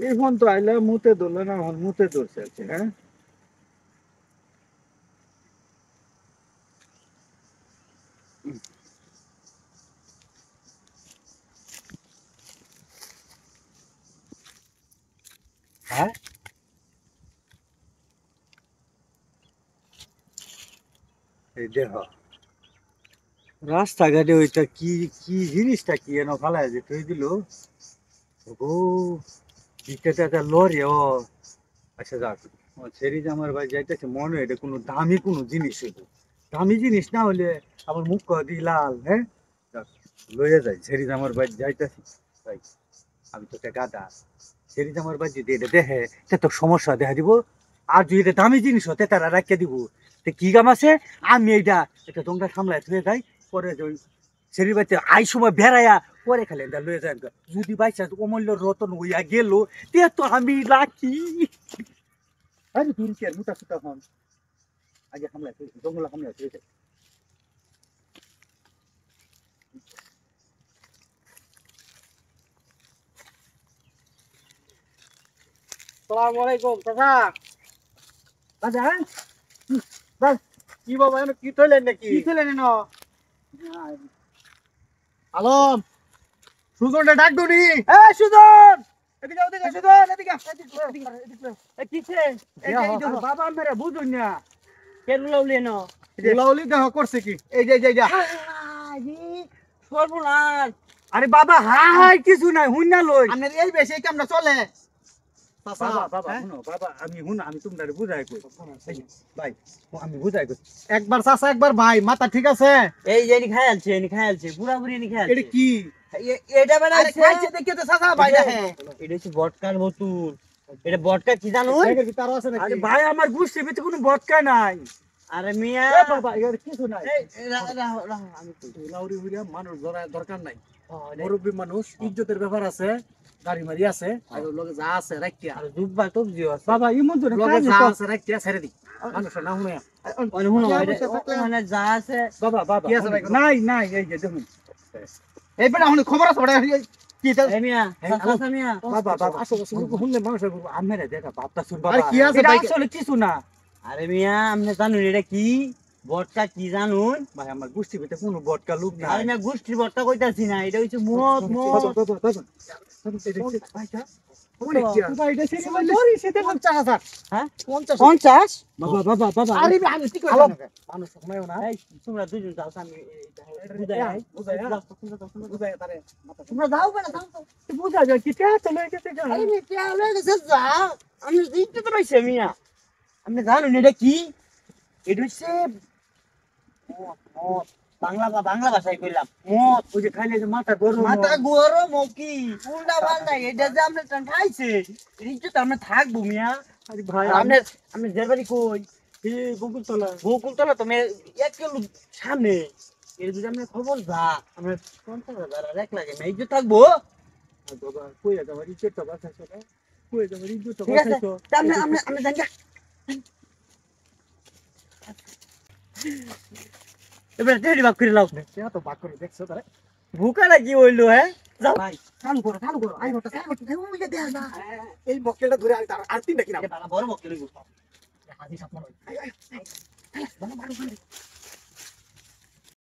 এই ফোন তো আইলে মুতে ধরলো না, এখন মুতে ধরছে আছে, হ্যাঁ। হ্যাঁ, এই দেহ রাস্তাঘাটে ওইটা কি কি জিনিসটা কি এনে ফালায় যে তুই দিল ও বিকেতে একটা লরি ও। আচ্ছা যাক, সেরি যে আমার ভাই যাইতেছে মনে হয় এটা কোনো দামি কোনো জিনিস হইব। দামি জিনিস না হলে আমার মুখ দি লাল, হ্যাঁ। যাক, লইয়া যাই সেরি যে আমার ভাই যাইতেছি। ভাই আমি তো একটা গাদা, সেরি যে আমার ভাই যদি এটা দেখে সে তো সমস্যা দেখা দিব। আর যদি এটা দামি জিনিস হতে তারা রাখিয়ে দিব, তো কি কাম আছে। আমি এইটা একটা দোংটা সামলায় থুয়ে যাই, পরে যে ওই সেরি বাচ্চা আই সময় বেড়াইয়া পরে খালি এটা লইয়া যায়। যদি বাইচা অমূল্য রতন হইয়া গেল তে তো আমি লাকি। আরে দূর কি আর মুটা সুটা হন, আগে হামলা করে জঙ্গল হামলা করে। আসসালামু আলাইকুম চাচা। দাদা কি বাবা এনে কি থইলেন নাকি? কি ছিলেন ন? আলম সুজনটা ডাক দুনি। এ সুজন, এদিকে এদিকে সুজন, এদিকে এদিকে এদিকে। এ কিছে? এই যে এই দেখো বাবা মেরে বুঝুন না। কেন লাউলি ন? লাউলি দেহ করছে কি? এই যে এই যে সর্বনাশ। আরে বাবা হাই কিছু নাই, হুন না লই। আপনার এই বেশি কামটা চলে। বাবা বাবা শুনো বাবা, আমি হুন আমি তোমাদের বুঝাই কই। ভাই আমি বুঝাই কই, একবার চাচা একবার ভাই, মাথা ঠিক আছে? এই যে এনি খায়ালছে বুড়া বুড়ি এনি এটা খায়ালছে কি? এটা আরে বানাইছে খাইছে দেখে তো চাচা ভাই দেখে। এটা হচ্ছে বটকার বোতল। এটা বটকা কি জানো? দেখে কি তার আছে নাকি? আরে ভাই আমার বুঝতে পেতে কোনো বটকা নাই। আরে মিয়া এ বাবা এর কিছু নাই। রাহো আমি লাউরি হইলে মানুষ ধরা দরকার নাই। কই। মুরব্বী মানুষ, ইজ্জতের ব্যাপার আছে, গাড়ি মারি আছে, আর ওর লগে যা আছে রাখিয়া। আর দুব্বা তো জিও আছে বাবা ইমন তো লগে যা আছে রাখিয়া ছেড়ে দি। মানুষের না শুনে। মানে হুনো ওখানে যা আছে বাবা বাবা কি আছে ভাই? নাই নাই এই যে দেখুন। এই বেটা হুনে খবর আছে বড় কি তা? এই মিয়া চাচা মিয়া বাবা বাবা আসলে শুনলে মানুষের আমেরে দেখা বাপটা শুন বাবা। আরে কি আছে এটা ভাই? আসলে কিছু না। আরে মিয়া আপনি জানুন এটা কি বটকা কি জানুন? ভাই আমার বুঝতে পেতে কোনো বটকা লোক নাই। আরে মিয়া গোষ্ঠীর বটকা কইতাছি না, এটা হচ্ছে মদ মদ। হ্যাঁ 50? বাবা বাবা বাবা আরে আমি ঠিক কইছি আলম। না। মানুষ শোনায়ও না। এই তোমরা দুজন যাও আমি বুঝাই তারে মাথা। তোমরা যাও কেন যাও তো। বুঝা যায় কি তা চলে গেছে গা। আরে মিয়া পেয়া লয়ে গেছে যাও। আমি দিতে তো রইছে মিয়া। আপনি জানুন এটা কি? এটা হচ্ছে মদ মদ। বাংলা ভাষায় কইলাম মদ। ওই যে খাইলে যে মাথা গরম মাথা গরম ও কি উল্টা পাল্টা এটা যে আপনি খাইছে ইজ্জত আমরা থাকবো মিয়া। আরে ভাই আপনি জেরবাড়ি কই? এই বকুলতলা। বকুলতলা তো মেয়ে 1 কিলো সামনে। এর যদি আমরা খবর যা আমরা 50,000 আর 1 লাখ না ইজ্জত থাকবো। বাবা কই আছে আমার ইজ্জতটা বাঁচাইছো না? কই আছে আমার ইজ্জতটা ঠিক আছে বাঁচাইছো? তা আমরা জানি এবার টেডি বাক করে লাও। কেন তো বাক করে দেখছো তারে? ভুকাটা কি হইলো হ্যাঁ? যাও ভাই চালু করো আই হটা চালু করতে ওই যে দেখ না এই বকেলটা ধরে আর তিনটা কিনা বড় মক্কেল হাজি সাপ মনে হয়।